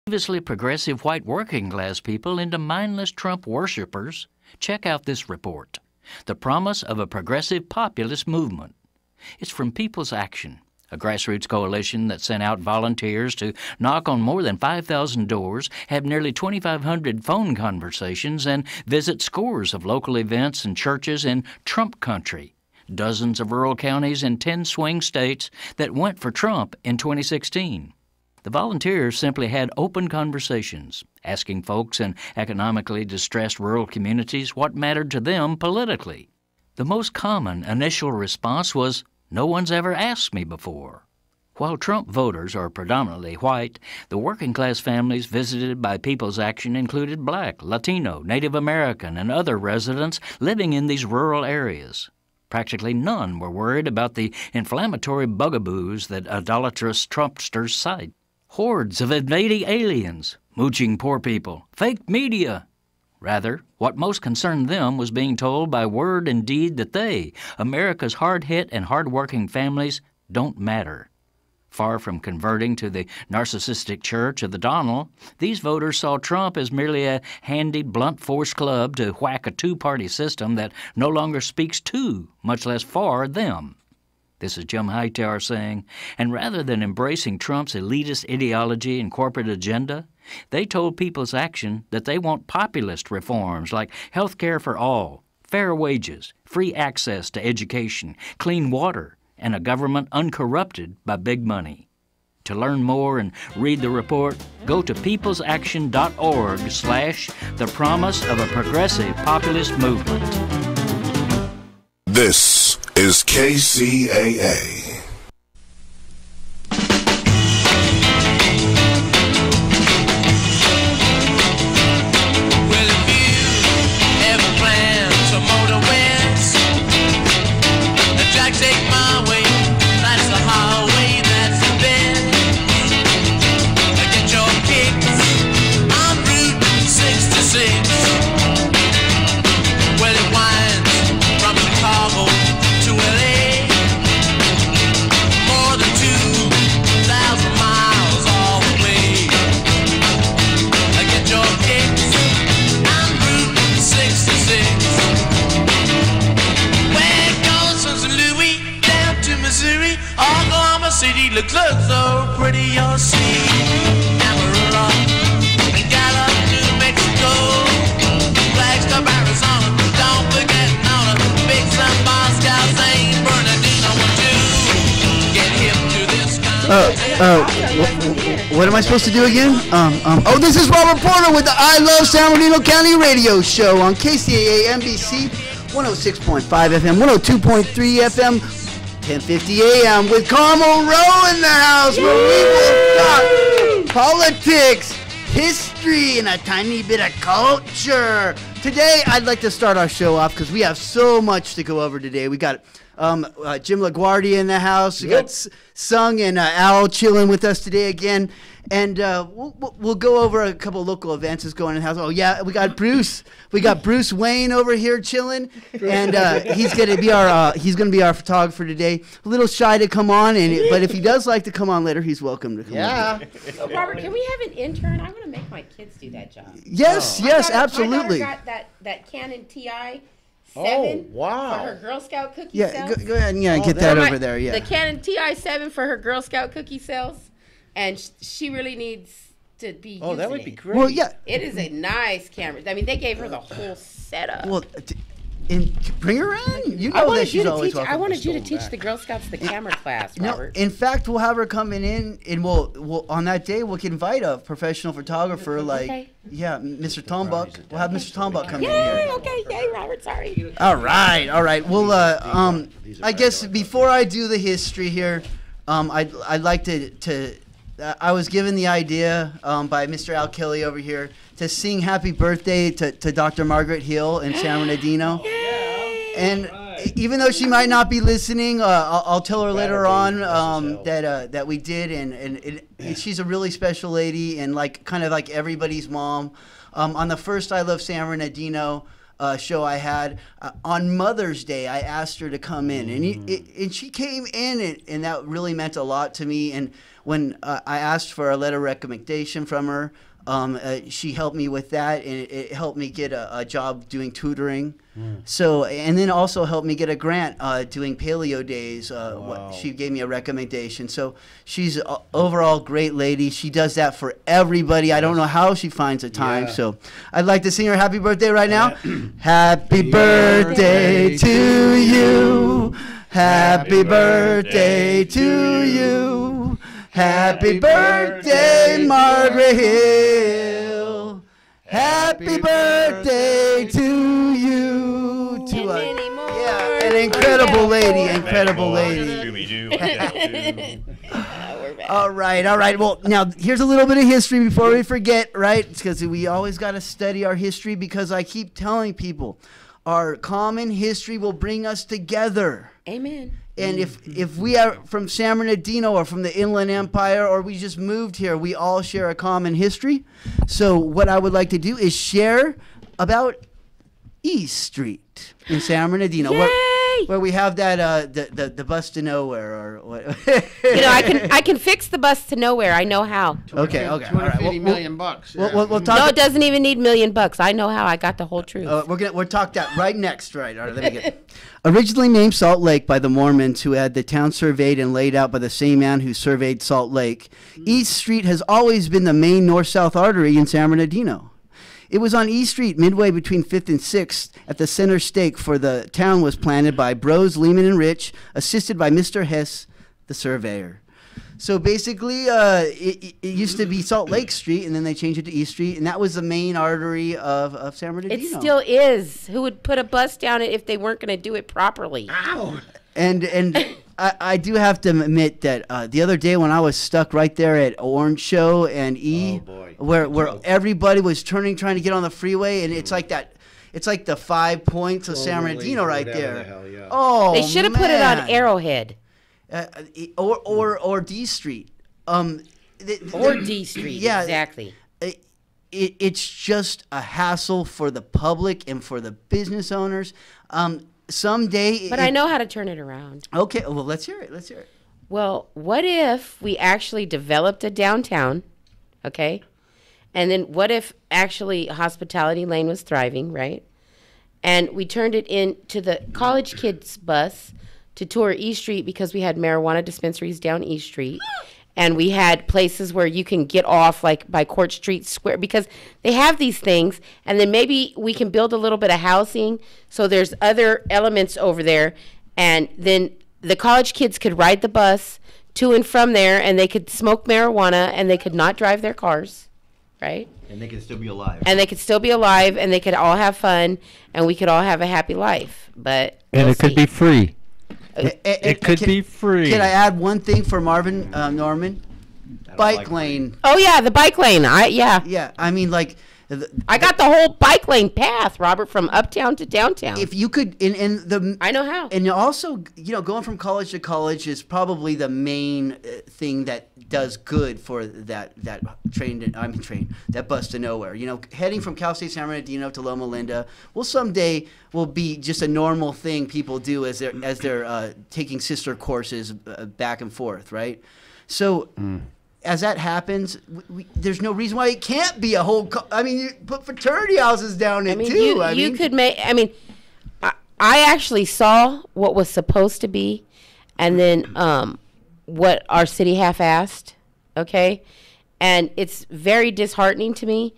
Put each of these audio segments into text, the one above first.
Previously progressive white working class people into mindless Trump worshippers. Check out this report. The Promise of a Progressive Populist Movement. It's from People's Action, a grassroots coalition that sent out volunteers to knock on more than 5,000 doors, have nearly 2,500 phone conversations, and visit scores of local events and churches in Trump country, dozens of rural counties in 10 swing states that went for Trump in 2016. The volunteers simply had open conversations, asking folks in economically distressed rural communities what mattered to them politically. The most common initial response was, "No one's ever asked me before." While Trump voters are predominantly white, the working-class families visited by People's Action included Black, Latino, Native American, and other residents living in these rural areas. Practically none were worried about the inflammatory bugaboos that idolatrous Trumpsters cite. Hordes of invading aliens, mooching poor people, fake media. Rather, what most concerned them was being told by word and deed that they, America's hard-hit and hard-working families, don't matter. Far from converting to the narcissistic church of the Donald, these voters saw Trump as merely a handy blunt force club to whack a two-party system that no longer speaks to, much less for, them. This is Jim Hightower saying, and rather than embracing Trump's elitist ideology and corporate agenda, they told People's Action that they want populist reforms like health care for all, fair wages, free access to education, clean water, and a government uncorrupted by big money. To learn more and read the report, go to peoplesaction.org/the promise of a progressive populist movement. This is KCAA. Looks so pretty, you'll see. Amarillo, and Gallup, New Mexico, Flagstaff, Arizona. Don't forget Nona, Big Sun, Moscow, St. Bernardino. Get hip to this what am I supposed to do again? This is Robert Porter with the I Love San Bernardino County radio show on KCAA NBC 106.5 FM, 102.3 FM. 10:50 a.m. with Carmel Rowe in the house, where we will talk politics, history, and a tiny bit of culture. Today, I'd like to start our show off because we have so much to go over today. We got Jim LaGuardia in the house. We got Sung and Al chilling with us today again. And we'll go over a couple of local events that's going in the house. Oh yeah, we got Bruce. We got Bruce Wayne over here chilling, and he's gonna be our photographer today. A little shy to come on, but if he does like to come on later, he's welcome to come on. Yeah. So Robert, can we have an intern? I want to make my kids do that job. Yes, absolutely. My daughter got that Canon TI 7 Oh, wow. for her Girl Scout cookie Yeah, cells. go ahead and get that over there. Yeah. The Canon TI 7 for her Girl Scout cookie cells. And she really needs to be using that would be great. Well, yeah. It is a nice camera. I mean, they gave her the whole setup. Well, bring her in. You know that she's always welcome. I wanted you to teach the Girl Scouts the camera class, Robert. No, in fact, we'll have her coming in, and we'll on that day we can invite a professional photographer Mr. Tombuck. We'll have Mr. Tombuck come in here. Yay, Robert. Sorry. All right. Well, I guess before I do the history here, I'd like to. I was given the idea by Mr. Al Kelly over here to sing happy birthday to Dr. Margaret Hill in San Bernardino. And even though she might not be listening, I'll tell her later on that we did. And she's a really special lady and kind of like everybody's mom. On the first I Love San Bernardino, show I had on Mother's Day. I asked her to come in, and she came in, and that really meant a lot to me. And when I asked for a letter of recommendation from her, she helped me with that, and it helped me get a job doing tutoring. So, and then also helped me get a grant doing paleo days. She gave me a recommendation. So she's an overall great lady. She does that for everybody. I don't know how she finds the time. So I'd like to sing her happy birthday right now. Happy birthday to you. Happy birthday to you. Happy birthday, Margaret Hill. Happy birthday to you. To an incredible lady, incredible lady. All right. Well, now here's a little bit of history before we forget, right? Because we always got to study our history, because I keep telling people our common history will bring us together. Amen. And if we are from San Bernardino or from the Inland Empire, or we just moved here, we all share a common history. So what I would like to do is share about East Street in San Bernardino, where we have that the bus to nowhere, or what? I can fix the bus to nowhere. I know how. Okay. $250 million bucks. We'll talk. No, it doesn't even need $1 million. I know how. I got the whole truth. We'll talk that right next. Right. All right. Let me get. Originally named Salt Lake by the Mormons, who had the town surveyed and laid out by the same man who surveyed Salt Lake, East Street has always been the main north-south artery in San Bernardino. It was on East Street, midway between 5th and 6th, at the center stake for the town was planted by Bros, Lehman, and Rich, assisted by Mr. Hess, the surveyor. So basically, it used to be Salt Lake Street, and then they changed it to East Street, and that was the main artery of San Bernardino. It still is. Who would put a bus down it if they weren't going to do it properly? Ow! And I do have to admit that the other day when I was stuck right there at Orange Show and where everybody was trying to get on the freeway, and it's like that. It's like the 5 points of San Bernardino right there. The hell, yeah. Oh, they should have put it on Arrowhead. Or D Street. Or D Street, yeah, exactly. It's just a hassle for the public and for the business owners. Someday. But I know how to turn it around. Okay, well, let's hear it. Well, what if we actually developed a downtown, okay? And then what if actually Hospitality Lane was thriving, right? And we turned it into the college kids bus to tour East Street, because we had marijuana dispensaries down East Street. And we had places where you can get off, like by Court Street Square, because they have these things. And then maybe we can build a little bit of housing, so there's other elements over there. And then the college kids could ride the bus to and from there, and they could smoke marijuana, and they could not drive their cars, right? And they can still be alive. And they could still be alive, and they could all have fun, and we could all have a happy life. But And it could be free. It could be free. Can I add one thing for Marvin Norman? Bike lane. Oh yeah, the bike lane. Yeah, I mean, like, I got the whole bike lane path, Robert, from uptown to downtown. if you could, I know how. and also, going from college to college is probably the main thing that does good for that bus to nowhere. Heading from Cal State San Bernardino to Loma Linda someday will be just a normal thing people do as they're taking sister courses back and forth, right? So. As that happens, there's no reason why it can't be a whole. You put fraternity houses down it too. You could make. I actually saw what was supposed to be, and then what our city half-assed. Okay, and it's very disheartening to me.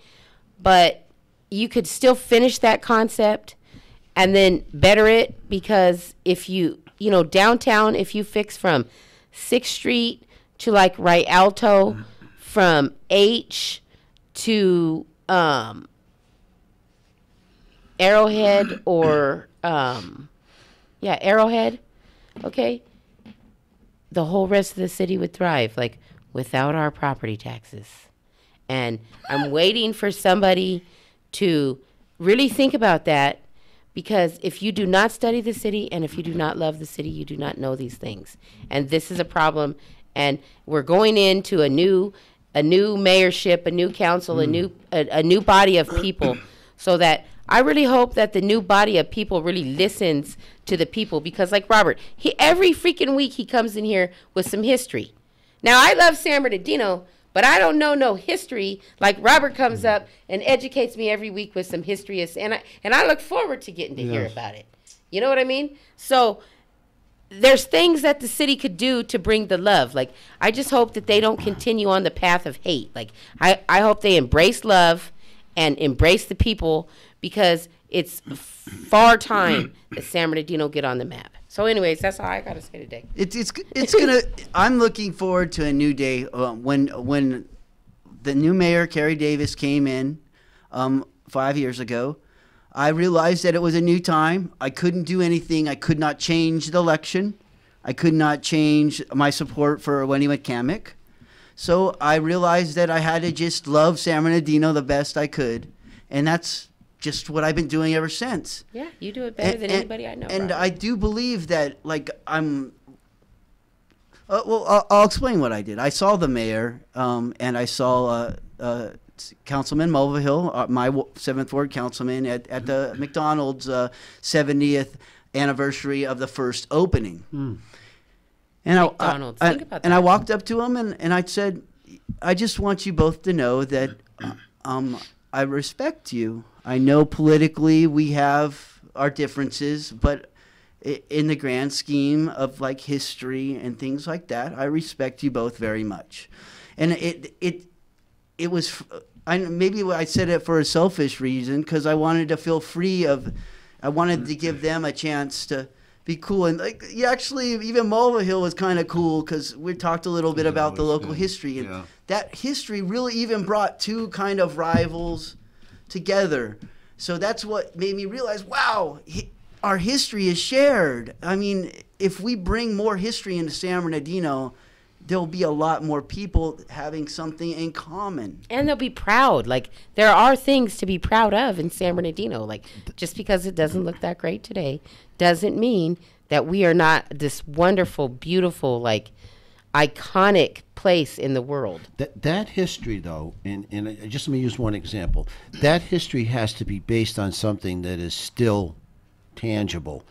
But you could still finish that concept, and then better it, because if downtown, if you fix from 6th Street to like Right Alto, from H to Arrowhead, or Arrowhead, okay, the whole rest of the city would thrive, like, without our property taxes. And I'm waiting for somebody to really think about that, because if you do not study the city, and if you do not love the city, you do not know these things. And this is a problem. And we're going into a new mayorship, a new council, a new body of people, so that I really hope that the new body of people really listens to the people, because like Robert, every freaking week he comes in here with some history. Now, I love San Bernardino, but I don't know no history. Like Robert comes up and educates me every week with some history, and I look forward to getting to hear about it. You know what I mean? So there's things that the city could do to bring the love. Like, I just hope that they don't continue on the path of hate. Like, I hope they embrace love and embrace the people, because it's far time that San Bernardino get on the map. So anyways, that's all I got to say today. It's gonna. I'm looking forward to a new day when the new mayor Carrie Davis came in 5 years ago. I realized that it was a new time. I couldn't do anything. I could not change the election. I could not change my support for Wendy McCamick. So I realized that I had to just love San Bernardino the best I could, and that's just what I've been doing ever since. Yeah, you do it better than anybody I know. And Robert. I do believe that, like, I'm. Well, I'll explain what I did. I saw the mayor, and I saw Councilman Mulvihill, my 7th Ward councilman, at the McDonald's 70th anniversary of the first opening. And McDonald's. Think about that. I walked up to him and I said, I just want you both to know that I respect you. I know politically we have our differences, but in the grand scheme of like history and things like that, I respect you both very much. And it was, maybe I said it for a selfish reason, because I wanted to feel free of, I wanted to give them a chance to be cool. And like, actually, even Mulvihill was kind of cool, because we talked a little bit about the local history. And that history really even brought two kind of rivals together. So that's what made me realize, wow, our history is shared. I mean, if we bring more history into San Bernardino, there'll be a lot more people having something in common. And they'll be proud. Like, there are things to be proud of in San Bernardino. Like, just because it doesn't look that great today doesn't mean that we are not this wonderful, beautiful, like, iconic place in the world. That history, though, and just let me use one example. That history has to be based on something that is still tangible.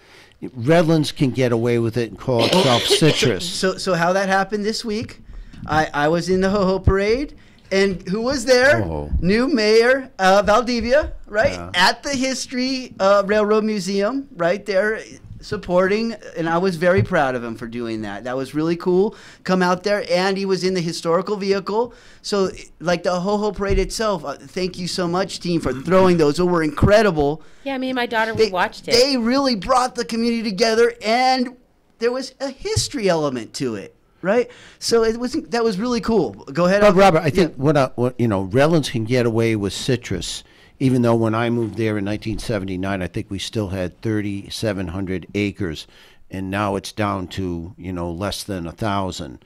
Redlands can get away with it and call itself citrus. So how that happened this week, I was in the Ho-Ho Parade, and who was there? New Mayor Valdivia, right? At the History Railroad Museum, right there, supporting, and I was very proud of him for doing that. That was really cool. Come out there, and he was in the historical vehicle. So, like the Ho-Ho Parade itself, thank you so much, team, for throwing those. They were incredible. Yeah, me and my daughter, we watched it. They really brought the community together, and there was a history element to it, right? So that was really cool. Go ahead, Robert. I think what Redlands can get away with citrus. Even though when I moved there in 1979, I think we still had 3,700 acres, and now it's down to, less than 1,000.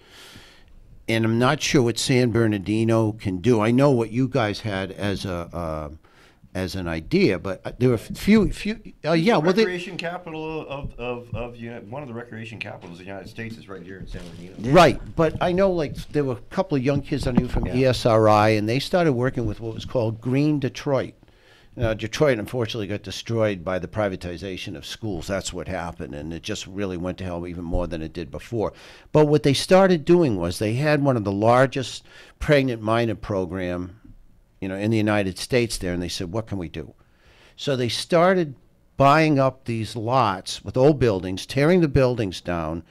And I'm not sure what San Bernardino can do. I know what you guys had as an idea, but there were few. Recreation capital of one of the recreation capitals of the United States is right here in San Bernardino. Right, but I know like there were a couple of young kids I knew from ESRI, and they started working with what was called Green Detroit. Detroit unfortunately got destroyed by the privatization of schools. That's what happened, and it just really went to hell even more than it did before. But what they started doing was they had one of the largest pregnant minor program, in the United States there, and they said, what can we do? So they started buying up these lots with old buildings, tearing the buildings down,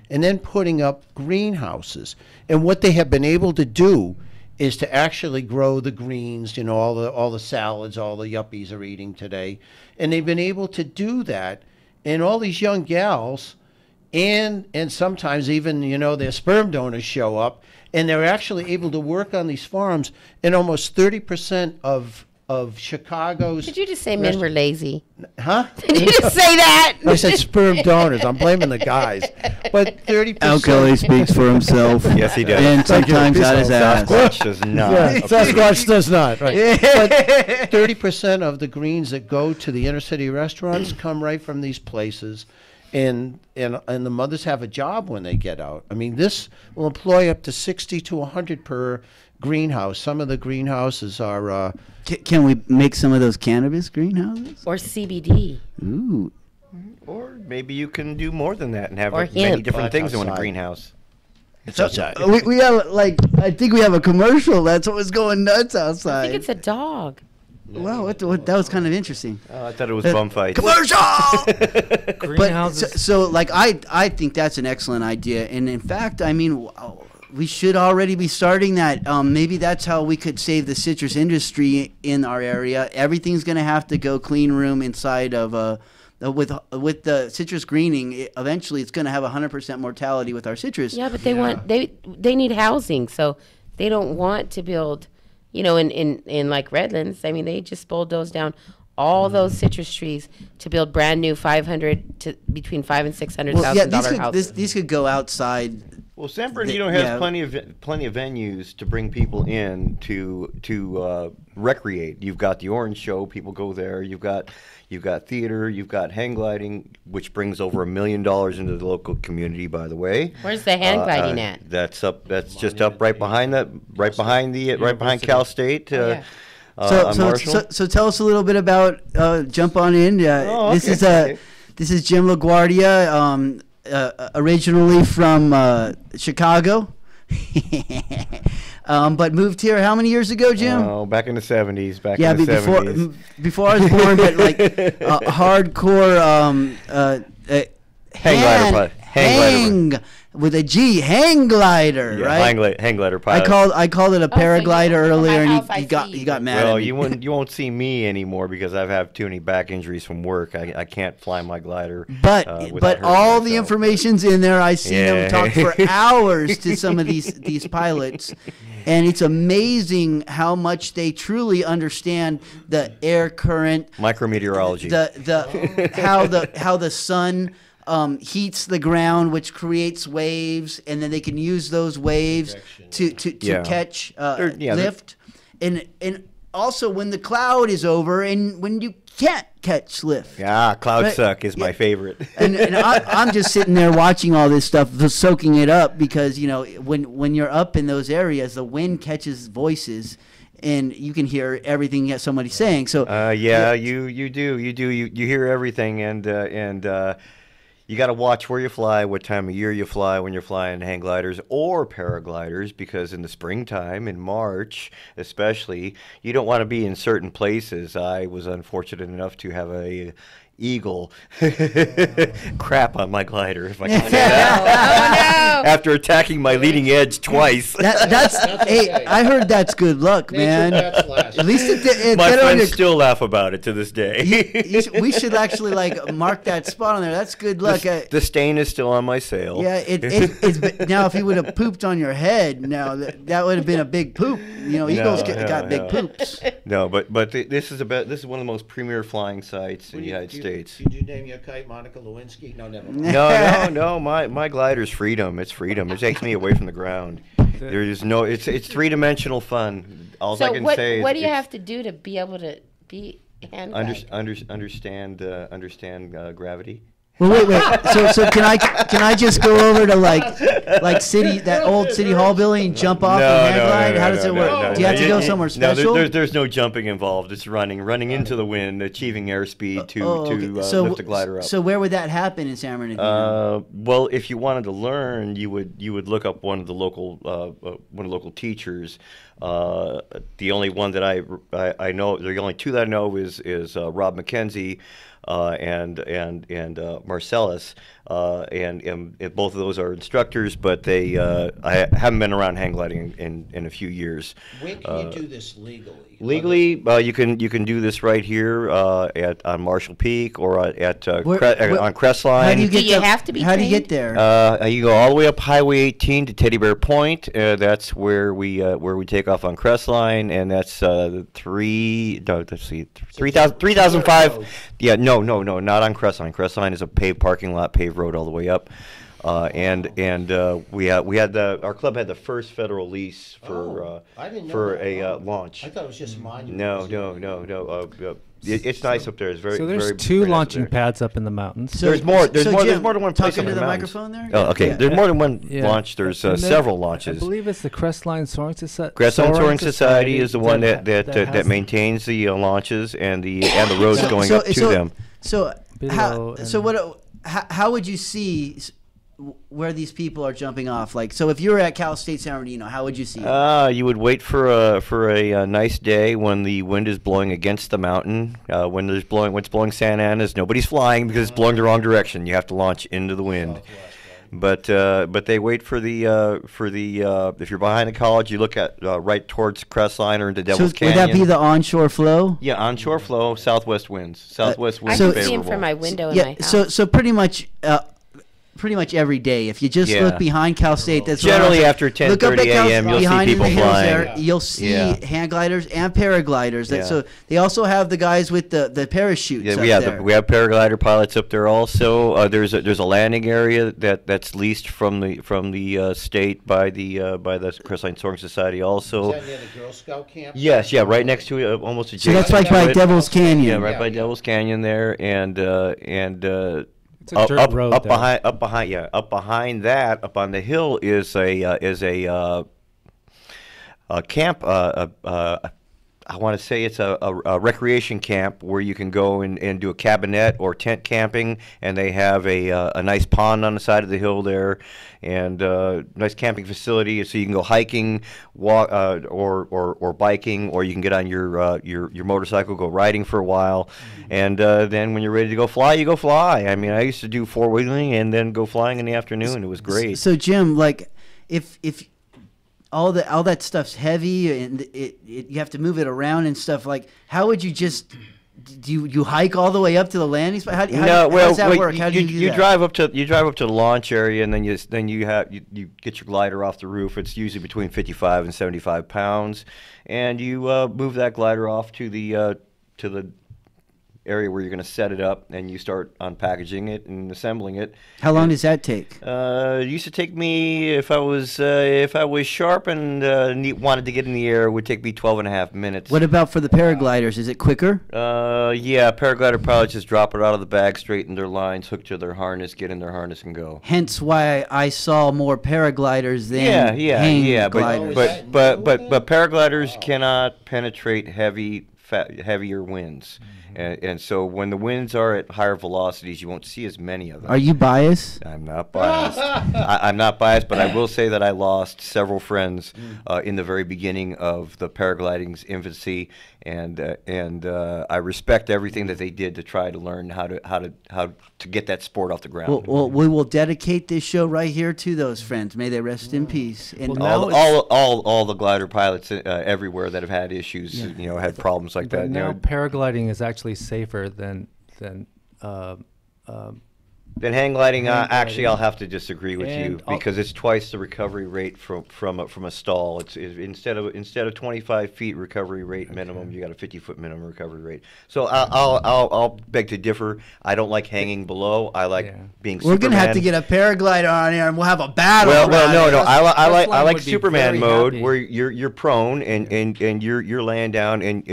and then putting up greenhouses. And what they have been able to do is to actually grow the greens, all the salads all the yuppies are eating today. And they've been able to do that. And all these young gals, and sometimes even, their sperm donors show up, and they're actually able to work on these farms. And almost 30% of Chicago's... Did you just say men were lazy? Huh? Did you just say that? I said sperm donors. I'm blaming the guys. But 30%... Al Kelly speaks for himself. Yes, he does. And sometimes out his ass. Sasquatch does not. Yeah, Sasquatch does not. Right. But 30% of the greens that go to the inner city restaurants come right from these places. And the mothers have a job when they get out. I mean, this will employ up to 60 to 100 per greenhouse. Some of the greenhouses are. Can we make some of those cannabis greenhouses? Or CBD. Ooh. Or maybe you can do more than that and have Or many hemp. different things in one Outside. greenhouse. It's outside. We have I think we have a commercial. That's what was going nuts outside. I think it's a dog. Wow, that was kind of interesting. I thought it was bum fights. Commercial. Greenhouses. So I think that's an excellent idea, and in fact, I mean, we should already be starting that. Maybe that's how we could save the citrus industry in our area. Everything's going to have to go clean room inside of with the citrus greening. Eventually, it's going to have 100% mortality with our citrus. Yeah, but they need housing, so they don't want to build. You know, in like Redlands, I mean, they just bulldoze down all those citrus trees to build brand new between $500,000 and $600,000 houses. These could go outside. Well, San Bernardino has plenty of venues to bring people in to recreate. You've got the Orange Show; people go there. You've got theater. You've got hang gliding, which brings over $1 million into the local community. By the way, Where's the hang gliding at? That's up. That's just up right behind Cal State. So Marshall. tell us a little bit about jump on in. This is Jim LaGuardia, originally from Chicago, but moved here how many years ago, Jim? Oh, back in the 70s. Before I was born, but like hardcore hang with a G, hang glider, right? Hang glider pilot. I called it a paraglider earlier, and house, he got mad Well, at me. you won't see me anymore because I've had too many back injuries from work. I can't fly my glider. But without all hurting the myself. information's in there. I see them talk for hours to some of these pilots, and it's amazing how much they truly understand the air current, Micrometeorology. how the sun heats the ground, which creates waves, and then they can use those waves to catch lift, and also when the cloud is over and when you can't catch lift. Cloud suck is my favorite. and I'm just sitting there watching all this stuff, soaking it up, because when you're up in those areas, the wind catches voices. And you can hear everything that somebody's saying. So you do. You hear everything, and you got to watch where you fly, what time of year you fly when you're flying hang gliders or paragliders, because in the springtime, in March especially, you don't want to be in certain places. I was unfortunate enough to have a eagle crap on my glider, if I can say that. After attacking my leading edge twice. I heard that's good luck, man. At least it my friends still laugh about it to this day. We should actually mark that spot on there. That's good luck. The stain is still on my sail. Yeah, it's now if he would have pooped on your head, now that would have been a big poop. Eagles got big poops. No, but this is one of the most premier flying sites in the United States. Did you name your kite Monica Lewinsky? No, never mind. No. My glider's freedom. It's freedom. It takes me away from the ground. There is no. It's three-dimensional fun. All I can say is. What do you have to do to be able to be hand glide? Understand gravity. Well, wait. So can I just go over to that old city hall building and jump off and hang glide? How does it work? Do you have to go somewhere special? No, there's no jumping involved. It's running into the wind, achieving airspeed to lift the glider up. So where would that happen in San Bernardino? Well, if you wanted to learn, you would look up one of the local teachers. The only one that I know, the only two that I know is Rob McKenzie. And Marcellus, and both of those are instructors, but I haven't been around hang gliding in a few years. When can you do this legally? Legally, you can do this right here on Marshall Peak or on Crestline. How do you get Do you have to be How do you trained? get there? You go all the way up Highway 18 to Teddy Bear Point. That's where we take off on Crestline, and that's 3,005. Yeah, no, not on Crestline. Crestline is a paved parking lot, paved road all the way up. Our club had the first federal lease for I didn't know for that. a launch. I thought it was just monument. No. It's nice up there. It's very So there's very, two very nice up launching there. pads up in the mountains. There's more. There's Jim, more than one place talk on into the the mountains. microphone there. Oh, okay. Yeah. There's more than one Yeah. launch. There's And then several I launches. believe it's the Crestline Soaring Society. Crestline Soaring Society is the one that has maintains the launches and the roads going up to them. So Below how would you see where these people are jumping off? Like, so if you were at Cal State San Bernardino, how would you see it? You would wait for a nice day when the wind is blowing against the mountain. When it's blowing Santa Ana's, nobody's flying because it's blowing the wrong direction. You have to launch into the wind. But they wait for the if you're behind the college, you look at right towards Crestline or into Devil's So Canyon. would that be the onshore flow? Yeah, onshore flow, southwest winds. Southwest I winds can are see him favorable. from my window in my Yeah. house. So pretty much every day. If you just Yeah. look behind Cal State, that's Generally what after look up 10:30 at Cal- a.m. you'll see behind in people the hills flying. there, you'll see Yeah. hang gliders and paragliders. Yeah. So they also have the guys with the parachutes. Yeah, up we have there. we have paraglider pilots up there also. There's a landing area that's leased from the state by the Crestline Soaring Society also. Is that near the Girl Scout camp? Yes, yeah, right next to it, almost So adjacent. that's like to by it. Devil's Canyon. Yeah, right by Devil's Canyon there, and It's a dirt road up there. behind that, up on the hill is a camp. I want to say it's a recreation camp where you can go and do a cabinette or tent camping, and they have a nice pond on the side of the hill there, and nice camping facility, so you can go hiking, walk, or biking, or you can get on your motorcycle, go riding for a while, and then when you're ready to go fly, you go fly. I mean, I used to do four-wheeling and then go flying in the afternoon. It was great. So Jim, like, if all that stuff's heavy and you have to move it around and stuff, like, how would you just do you hike all the way up to the landing spot? How does that work? How do you do you that? drive up to the launch area, and then you get your glider off the roof. It's usually between 55 and 75 pounds, and you move that glider off to the area where you're going to set it up, and you start unpackaging it and assembling it. How long does that take? It used to take me, if I was sharp and wanted to get in the air, it would take me 12 and a half minutes. What about for the paragliders? Is it quicker? Yeah, paraglider pilots just drop it out of the bag, straighten their lines, hook to their harness, get in their harness, and go. Hence why I saw more paragliders than hang gliders. But paragliders cannot penetrate heavier winds. And so when the winds are at higher velocities, you won't see as many of them. Are you biased? I'm not biased. I'm not biased, but I will say that I lost several friends in the very beginning of the paragliding's infancy, and I respect everything that they did to try to learn how to get that sport off the ground. Well, we will dedicate this show right here to those friends. May they rest in peace. And all the glider pilots everywhere that have had issues, had problems like But that. now paragliding is actually safer than Then hang gliding, actually, gliding. I'll have to disagree with you And because it's twice the recovery rate from a stall. It's instead of 25 feet recovery rate minimum, you got a 50-foot minimum recovery rate. So I'll beg to differ. I don't like hanging below. I like being. We're gonna have to get a paraglider on here, and we'll have a battle. Well, no. I like Crestline would be Superman very mode happy. where you're prone and you're laying down and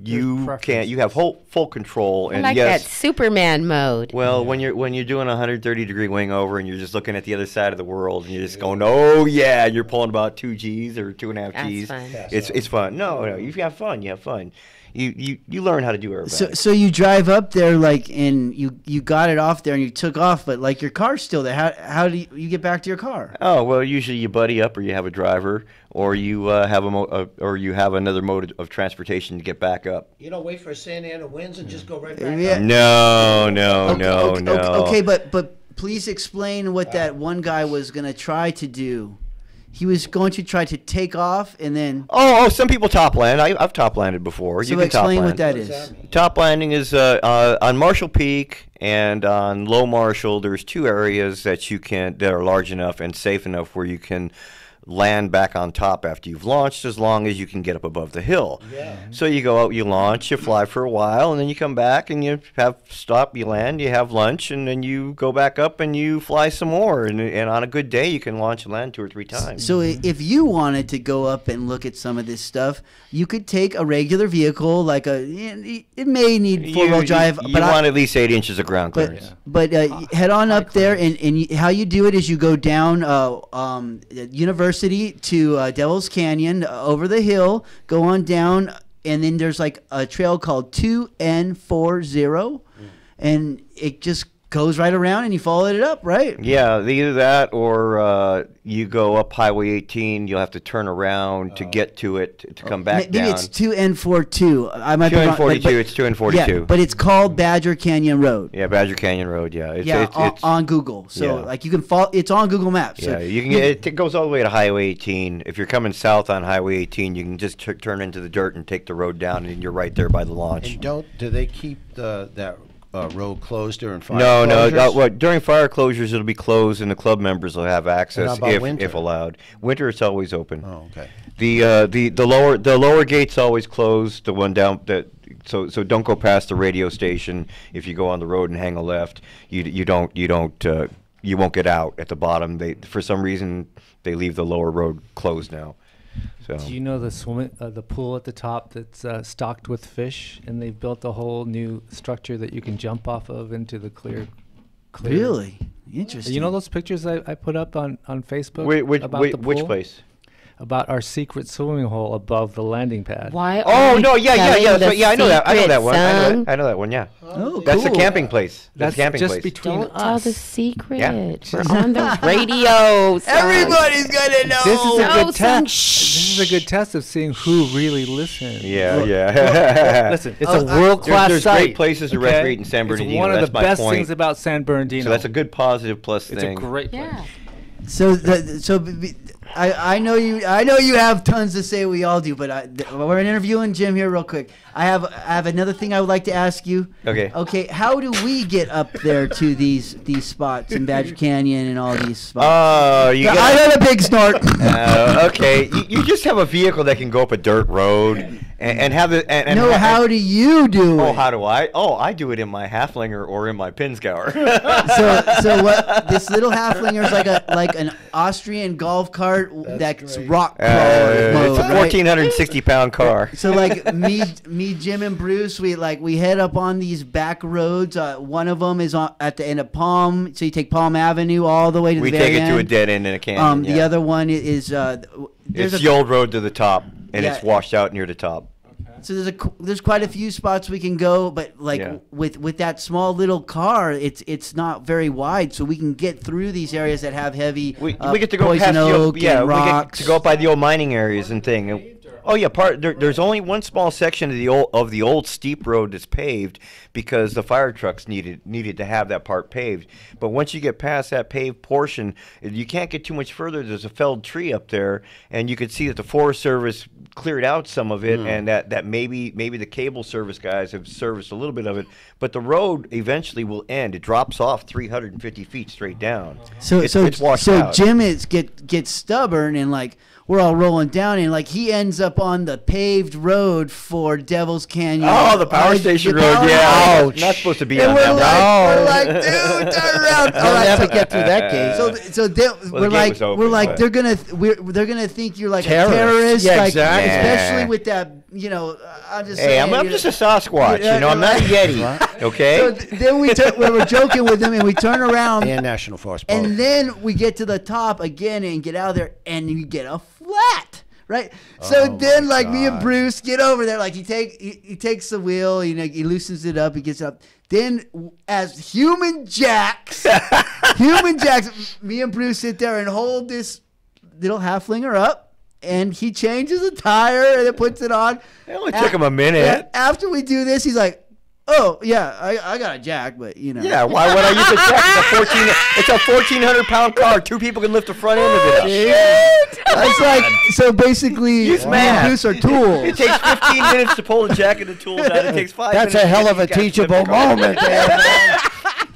you can't. You have full control. I And like yes, that Superman mode. well, when you're doing a 130-degree wing over and you're just looking at the other side of the world and you're just going, oh yeah, and you're pulling about 2 Gs or 2.5 That's Gs. fun. It's fun. No, you have fun. You have fun. You learn how to do aerobatics. So you drive up there, like, and you got it off there and you took off, but like your car's still there. How do you get back to your car? Oh well, usually you buddy up, or you have a driver, or you have or you have another mode of transportation to get back up. You don't wait for Santa Ana winds and just go right back Yeah. up. No. Okay, but please explain what that one guy was gonna try to do. He was going to try to take off and then. Oh, some people top land. I've top landed before. So you can top explain land. what that is. Top landing is on Marshall Peak and on Low Marshall. There's 2 areas that are large enough and safe enough where you can land back on top after you've launched, as long as you can get up above the hill. Yeah. So you go out, you launch, you fly for a while, and then you come back and you you land, you have lunch, and then you go back up and you fly some more. And on a good day, you can launch and land 2 or 3 times. So if you wanted to go up and look at some of this stuff, you could take a regular vehicle, like it may need 4-wheel drive. You want at least 8 inches of ground clearance. But head on up there, and how you do it is you go down University to Devil's Canyon, over the hill, go on down, and then there's like a trail called 2N40, and it just goes right around and you follow it up, right? Yeah, either that or you go up Highway 18. You'll have to turn around to get to it to come back down. Maybe it's 2N42. I might 2N42. be wrong, It's 2N42. Yeah, but it's called Badger Canyon Road. Yeah, Badger Canyon Road. Yeah, it's on Google. So like you can follow. It's on Google Maps. So yeah, you can. It goes all the way to Highway 18. If you're coming south on Highway 18, you can just turn into the dirt and take the road down, and you're right there by the launch. And do they keep that road closed during fire closures? No. During fire closures, it'll be closed, and the club members will have access if allowed. Winter, it's always open. Oh, okay. The lower gate's always closed. The one down so don't go past the radio station. If you go on the road and hang a left, you won't get out at the bottom. For some reason they leave the lower road closed now. So. Do you know the pool at the top that's stocked with fish, and they've built a whole new structure that you can jump off of into the clear. Really interesting. You know those pictures I put up on Facebook about the pool? Which place? About our secret swimming hole above the landing pad. Why? Oh no! Yeah. I know that. I know that one. Son? I know that one. Yeah. Oh, that's cool. the camping place. That's the camping just place. between Don't us. tell the secret. Yeah. We're on the radio. Son. Everybody's gonna know. This is a No, good son. test. This is a good test of seeing who really listens. Yeah. Listen, it's a world-class There's site. great places to recreate in San Bernardino. It's one of That's the my best point. things about San Bernardino. So that's a good positive plus It's thing. a great place. Yeah. I know you have tons to say. We all do, but we're interviewing Jim here real quick. I have another thing I would like to ask you. Okay. How do we get up there to these spots in Badger Canyon and all these spots? I had a big snort. Okay, you just have a vehicle that can go up a dirt road and have it. How do you do it? Oh, how do I? Oh, I do it in my Halflinger or in my Pinsgauer. So what? This little Halflinger is like an Austrian golf cart that's rock crawler mode, it's a 1,460-pound car. So like me, Jim, and Bruce, we head up on these back roads. One of them is at the end of Palm, so you take Palm Avenue all the way to the very end. We take it to a dead end in a canyon. The other one is it's the old road to the top, and it's washed out near the top. So there's quite a few spots we can go, but with that small little car, it's not very wide, so we can get through these areas that have heavy we get to go poison past oak and rocks. we get to go up by the old mining areas and thing. Oh yeah, there's only one small section of the old steep road that's paved because the fire trucks needed to have that part paved. But once you get past that paved portion, you can't get too much further. There's a felled tree up there, and you can see that the Forest Service cleared out some of it, and that maybe the cable service guys have serviced a little bit of it. But the road eventually will end. It drops off 350 feet straight down. So it's washed out. Jim gets stubborn and we're all rolling down, and he ends up on the paved road for Devil's Canyon. Oh, the power station road, yeah. Ouch. Not supposed to be on that road. We're like, dude, turn around. I'll never get through that gate. So they're gonna think you're like a terrorist. Yeah, exactly. Especially with that, I'm just saying. I'm just a Sasquatch, I'm not a Yeti, okay? So then we were joking with them, and we turn around. And National Forest Park. And then we get to the top again and get out of there, and you get a flat, right? So then, me and Bruce get over there. He takes the wheel, he loosens it up, he gets up. Then, as human jacks, me and Bruce sit there and hold this little Halflinger up, and he changes the tire and then puts it on. It only took him a minute. After we do this, he's like, oh, yeah, I got a jack, but, Yeah, why would I use a jack? It's a 1,400-pound car. 2 people can lift the front end of it. It's so basically, me and Bruce are tools. It takes 15 minutes to pull the jack and the tools out. It takes 5 minutes. That's a hell of a teachable moment.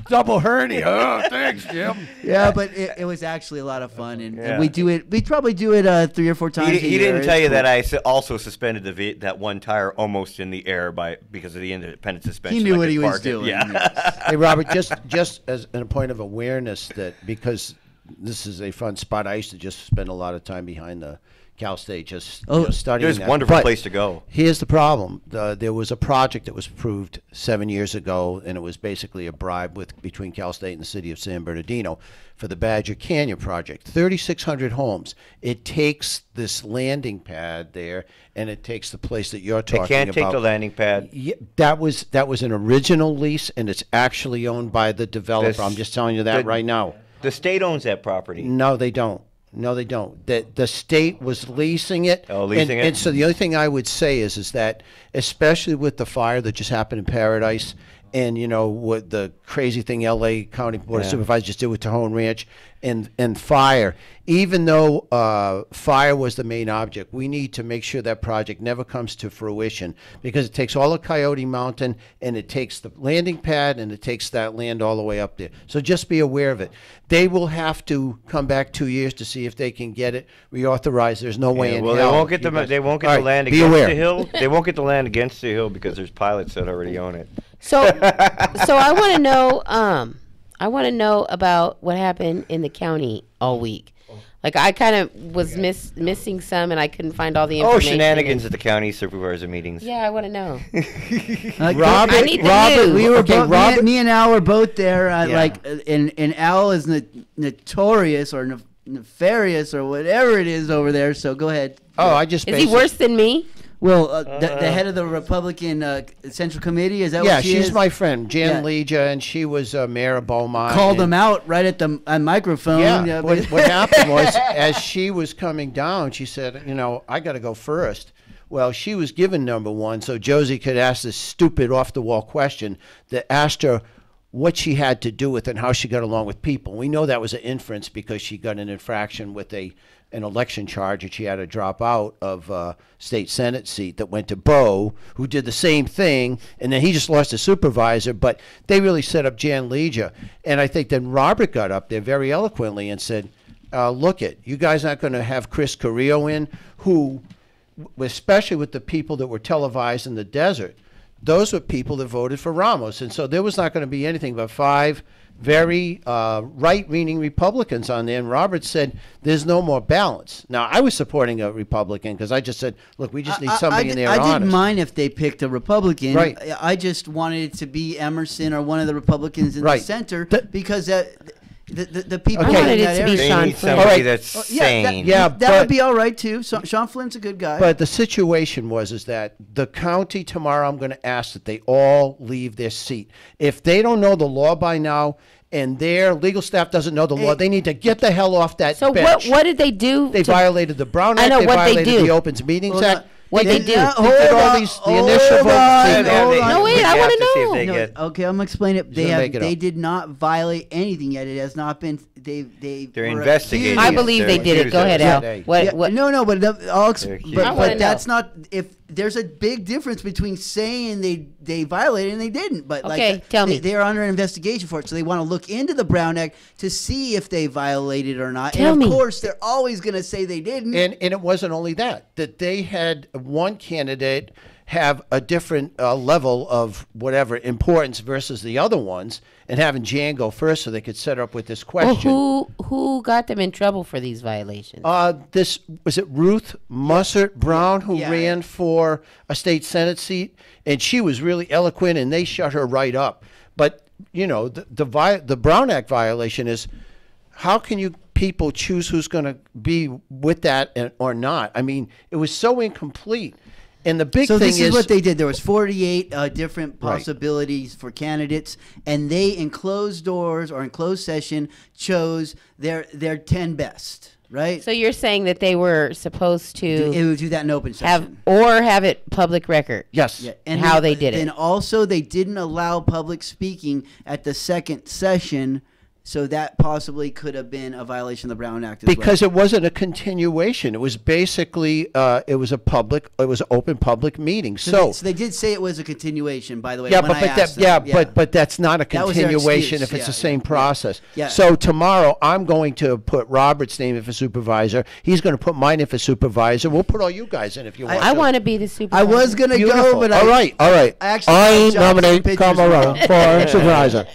double hernia. Oh, thanks, Jim. Yeah, but it was actually a lot of fun, and Yeah. we do it. We probably do it 3 or 4 times. He a year. didn't tell It's you cool. that I also suspended that one tire almost in the air because of the independent suspension. He knew I what could he was park it. doing. Yeah. yes. Hey, Robert, just as a point of awareness that because this is a fun spot, I used to just spend a lot of time behind the Cal State just studying It was a that. wonderful But place to go. Here's the problem. There was a project that was approved 7 years ago, and it was basically a bribe between Cal State and the city of San Bernardino for the Badger Canyon project. 3,600 homes. It takes this landing pad there, and it takes the place that you're talking They can't about. take the landing pad. Yeah, that was an original lease, and it's actually owned by the developer. This- I'm just telling you that right now. The state owns that property. No, they don't. No, they don't. The state was leasing it. Oh, leasing it? And so the other thing I would say is that, especially with the fire that just happened in Paradise, and what the crazy thing L.A. County Board of Yeah. Supervisors just did with Tahoe Ranch, and fire. Even though fire was the main object, we need to make sure that project never comes to fruition because it takes all of Coyote Mountain and it takes the landing pad and it takes that land all the way up there. So just be aware of it. They will have to come back 2 years to see if they can get it reauthorized. There's no way in Well, hell. they won't get you guys- they won't get All the right, land be against aware. the hill. They won't get the land against the hill because there's pilots that already own it. So, so I want to know. I want to know about what happened in the county all week. Like I kind of was missing some, and I couldn't find all the Oh, information. shenanigans at the county supervisor meetings. Yeah, I want to know. Robert, I need the Robert, news. we We were okay, both, Robert, me and Al were both there. Yeah. And Al is notorious or nefarious or whatever it is over there. So go ahead. Oh, I just Is he worse than me? Well, the head of the Republican Central Committee, is that Yeah, what she she's is? my friend, Jan Yeah. Leja, and she was mayor of Beaumont. Called and- him out right at the microphone. Yeah, what happened was, as she was coming down, she said, I got to go first. Well, she was given number one, so Josie could ask this stupid off-the-wall question that asked her what she had to do with it and how she got along with people. We know that was an inference because she got an infraction with an election charge and she had to drop out of a state senate seat that went to Bo, who did the same thing, and then he just lost a supervisor, but they really set up Jan Leja. And I think then Robert got up there very eloquently and said, look you guys aren't going to have Chris Carrillo in, who, especially with the people that were televised in the desert, those were people that voted for Ramos. And so there was not going to be anything but 5 very right-leaning Republicans on there. And Robert said, there's no more balance. Now, I was supporting a Republican because I just said, look, we just need somebody in there I honest. didn't mind if they picked a Republican. Right. I just wanted it to be Emerson or one of the Republicans in Right. the center Th- because the people Okay. in I wanted that it to be area. They Sean need Flynn. somebody All right. that's sane. that but- would be all right too. So, Sean Flynn's a good guy. But the situation is that the county tomorrow, I'm going to ask that they all leave their seat. If they don't know the law by now and their legal staff doesn't know the law, they need to get the hell off that So bench. what did they do? They to- violated the Brown I Act. know They what they violated do. the Opens Meetings Hold Act. on. What they do? They did all these, the initial hold vote. on, See, hold they- on. No, wait, we I have wanna to see if know. they No, get- okay, I'm gonna explain it. gonna make it They up. did not violate anything yet. It has not been. They're They're investigating accused. I believe they They're did it. Go ahead, accused Al. of it. What? Yeah, What? No, but They're accused. I wanna but that's know. not. If there's a big difference between saying they violated and they didn't, but Okay, like tell me. they are under investigation for it, so they want to look into the Brown Act to see if they violated or not. Tell and of me. course, they're always going to say they didn't. And it wasn't only that they had one candidate have a different level of whatever importance versus the other ones, and having Jan go first so they could set her up with this Well, question. who got them in trouble for these violations? This was it Ruth Mussert Brown who Yeah. ran for a state senate seat, and she was really eloquent, and they shut her right up. But the Brown Act violation is, how can you people choose who's going to be with that or not? I mean, it was so incomplete. And the big so thing this is what they did. There was 48 different Right. possibilities for candidates, and they, in closed doors or in closed session, chose their 10 best. Right? So you're saying that they were supposed It to would do that in open have session. have it public record? Yes. Yeah, And how they did it. Then also they didn't allow public speaking at the second session So that possibly could have been a violation of the Brown Act as Because it wasn't a continuation. It was basically it was an open public meeting. So they did say it was a continuation. By the way, yeah, when but that's not a That was their continuation excuse, if it's the yeah, same process. Yeah. So tomorrow I'm going to put Robert's name in for supervisor. He's going to put mine in for supervisor. We'll put all you guys in if you want. I want to be the supervisor. I was gonna Beautiful. go, but all right. I nominate Carmelo for supervisor.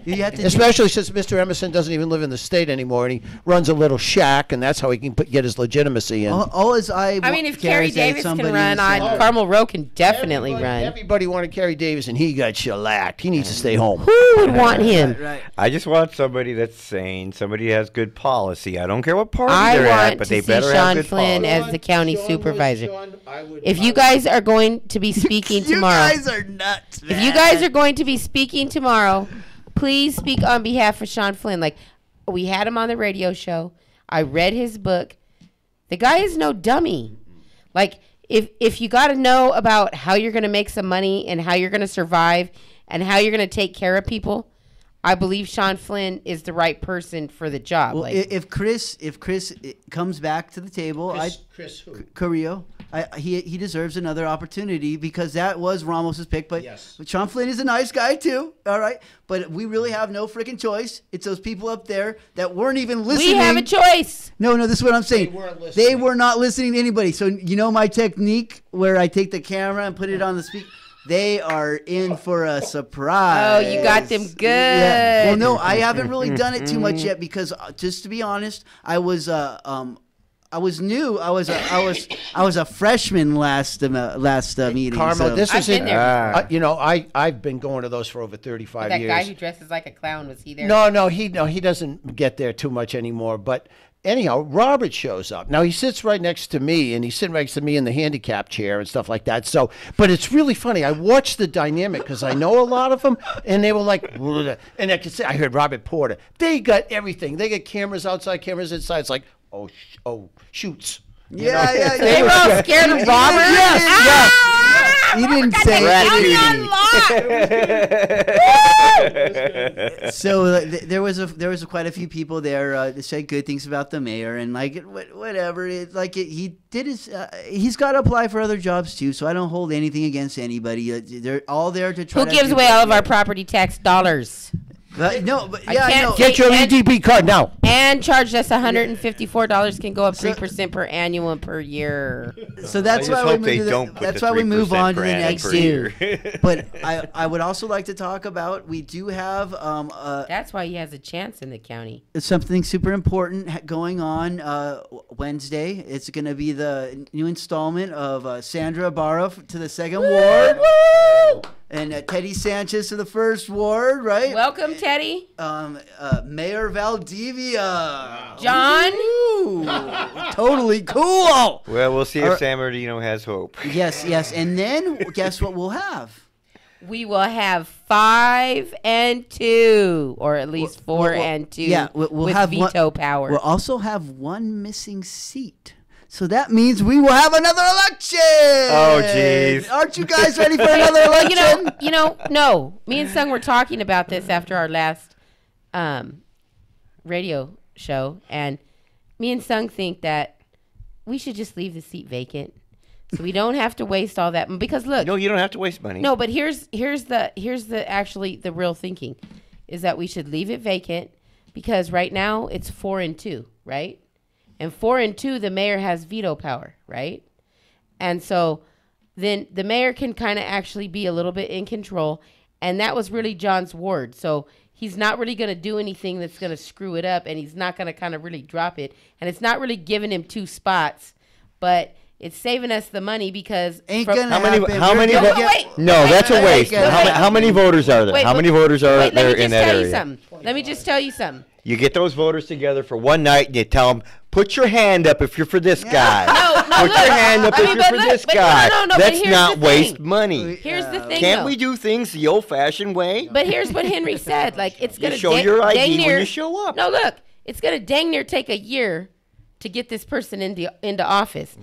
You have to Especially since Mr. Emerson doesn't even live in the state anymore, and he runs a little shack, and that's how he can get his legitimacy in. all is I mean, if Carrie Davis can run, Carmel Rowe can definitely run. Everybody wanted Carrie Davis, and he got shellacked. He needs to stay home. Who would want him? Right. I just want somebody that's sane, somebody who has good policy. I don't care what party I they're at, want but to they see better have Sean good Flynn policy. as the county supervisor. If you guys are going to be speaking tomorrow, You guys are nuts, man. if you guys are going to be speaking tomorrow, please speak on behalf of Sean Flynn. Like, we had him on the radio show. I read his book. The guy is no dummy. Like, if you got to know about how you're going to make some money and how you're going to survive and how you're going to take care of people, I believe Sean Flynn is the right person for the job. Well, like, if Chris comes back to the table, Chris who? Carrillo, he deserves another opportunity because that was Ramos's pick. But Sean Flynn is a nice guy too. All right, but we really have no freaking choice. It's those people up there that weren't even listening. we have a choice. No, this is what I'm saying. They were not listening to anybody. So you know my technique where I take the camera and put it on the speaker. They are in for a surprise. Oh, you got them good. Yeah. Well, no, I haven't really done it too much yet because, just to be honest, I was new. I was a freshman last meeting. Carmel, so. this I've is been it. there. You know, I've been going to those for over 35 That years. guy who dresses like a clown, was he there? No, he doesn't get there too much anymore. But anyhow, Robert shows up. Now he sits right next to me, and he's sitting next to me in the handicap chair and stuff like that. So, but it's really funny. I watched the dynamic because I know a lot of them, and they were like, and I could say I heard Robert Porter. They got everything. They got cameras outside, cameras inside. It's like, oh, shoots. Yeah. They were all scared of Robert. Yes. He didn't say anything. So there was quite a few people there that said good things about the mayor and like whatever. He did he's got to apply for other jobs too. So I don't hold anything against anybody. They're all there to try. Who gives away all of our property tax dollars? No, but I yeah, I can't know. Get your EDB card now. And charged us $154. Can go up 3% per annual and per year. So that's I just why hope they don't put that's the why we move 3% on to per the annum next per year. year. But I would also like to talk about we do have That's why he has a chance in the county. something super important going on Wednesday. It's going to be the new installment of Sandra Barra to the second ward. And Teddy Sanchez to the first ward, right? Welcome, Teddy. Mayor Valdivia. John. Ooh, totally cool. Well, we'll see if San Bernardino has hope. Yes. And then guess what we'll have? We will have 5 and 2, or at least 4 and 2. Yeah, we'll with have veto power. We'll also have one missing seat. So that means we will have another election. Oh, jeez. Aren't you guys ready for another election? No. Me and Sung were talking about this after our last radio show, and me and Sung think that we should just leave the seat vacant, so we don't have to waste all that. Because look, No, you don't have to waste money. no, but here's the actually the real thinking, is that we should leave it vacant because right now it's 4 and 2, right? And 4 and 2, the mayor has veto power, right? And so then the mayor can kind of actually be a little bit in control. And that was really John's ward. So he's not really going to do anything that's going to screw it up. And he's not going to kind of really drop it. And it's not really giving him 2 spots. But it's saving us the money because... Ain't gonna How many? happen. How We're many? gonna vo- get- No, that's a waste. wait, How many voters are there? How many voters are there in that area? Let me just tell you something. You get those voters together for one night and you tell them, put your hand up if you're for this guy. Put your hand up if you're for this guy. but Let's here's not the waste thing. money. Here's the thing, Can't though. we do things the old-fashioned way? But here's what Henry said. Like, it's going to show your ID when you show up. No, look, it's going to dang near take a year to get this person into office,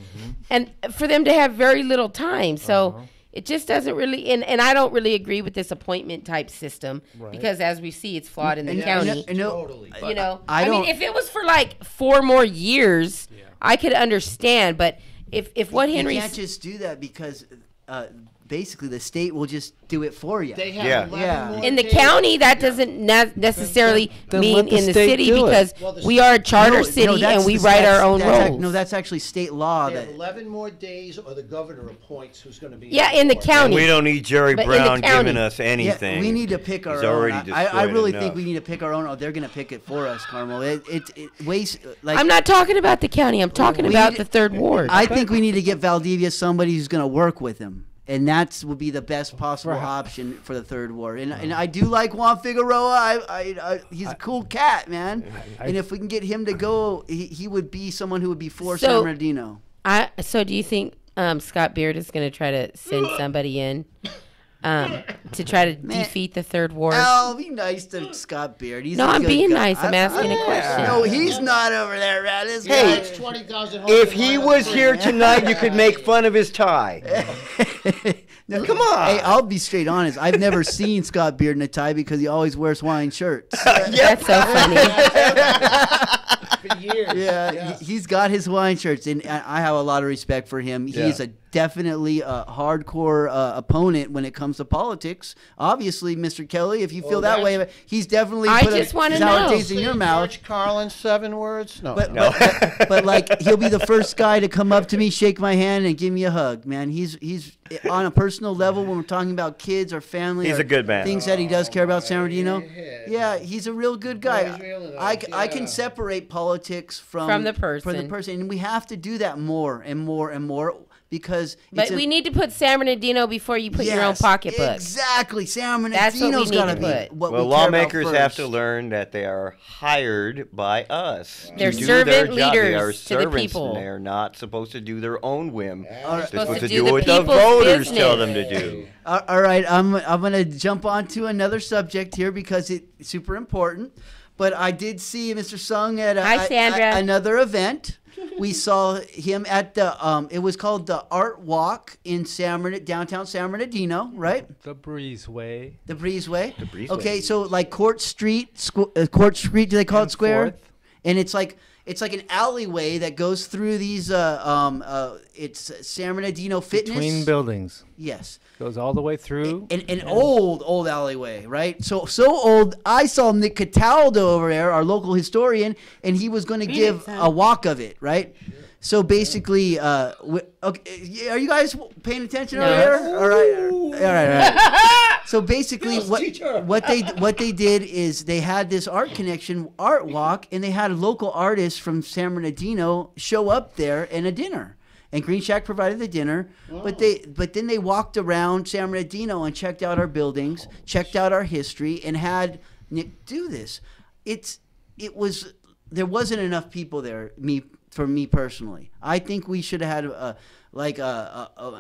and for them to have very little time. So it just doesn't really, and I don't really agree with this appointment type system because as we see, it's flawed in the county. Totally. You know, I mean, if it was for like 4 more years, I could understand. But if what Henry you can't just do that because basically the state will just do it for you. They have 11 more in the days. county, that doesn't necessarily Then mean let the in the state city do it. because Well, the we are a charter No, city that's and we the- write that's- our own that's rules. No, that's actually state law. They have That 11 more days, or the governor appoints who's going to be. Yeah, on in the board. county. We don't need Jerry But in the Brown county. giving us anything. Yeah, we need to pick our He's own. already I destroyed really enough. think we need to pick our own. Oh, they're going to pick it for us, Carmel. It wastes. Like, I'm not talking about the county. I'm talking We about need- the third ward. I think we need to get Valdivia somebody who's going to work with him. And that would be the best possible option for the third ward. And I do like Juan Figueroa. He's a cool cat, man. And if we can get him to go, he would be someone who would be for San Bernardino. So do you think Scott Beard is going to try to send somebody in to try to defeat the third ward? Oh, be nice to Scott Beard. He's No, a I'm good being guy. nice. I'm asking a question. No, he's not over there, man. This Hey, guy- It's 20,000 If he was here tonight, you could make fun of his tie. No, Come on. Hey, I'll be straight honest. I've never seen Scott Beard in a tie because he always wears Hawaiian shirts. That's so funny. for years. Yeah, he's got his Hawaiian shirts, and I have a lot of respect for him. He's definitely a hardcore opponent when it comes to politics. Obviously, Mr. Kelly, if you feel that way, he's definitely I put just wanna sour know. taste in your mouth. George Carlin, 7 words? No. But like he'll be the first guy to come up to me, shake my hand, and give me a hug. Man, he's on a personal level when we're talking about kids or family. He's or a good man. Things that he does care about, San Bernardino. Yeah, he's a real good guy. he's really I nice, I can yeah. separate politics From the person. and we have to do that more and more and more because. But we need to put San Bernardino before you put your own pocketbook. Exactly, San That's what we Bernardino's need got to to put. be what Well, we care about lawmakers have first. to learn that they are hired by us. They're to do servant their job. They leaders are to the servants, people. and they are not supposed to do their own whim. All They're supposed to do do the what the people's voters tell them business. to do. All right, I'm gonna jump on to another subject here because it's super important. But I did see Mr. Sung at Hi, Sandra. another event. We saw him at the it was called the Art Walk in downtown San Bernardino, right? The Breezeway. The Breezeway. Breezeway. Okay, so like Court Street, Court Street. Do they call it square? 4th. And it's like an alleyway that goes through these. It's San Bernardino Fitness. Between buildings. Yes. Goes all the way through. An old alleyway, right? So old. I saw Nick Cataldo over there, our local historian, and he was going to give a walk of it, right? So basically, okay, are you guys paying attention over here? All right. So basically, what they did is they had this art connection art walk, and they had local artists from San Bernardino show up there and a dinner. And Green Shack provided the dinner, but then they walked around San Bernardino and checked out our buildings, checked out our history, and had Nick do this. There wasn't enough people there. For me personally, I think we should have had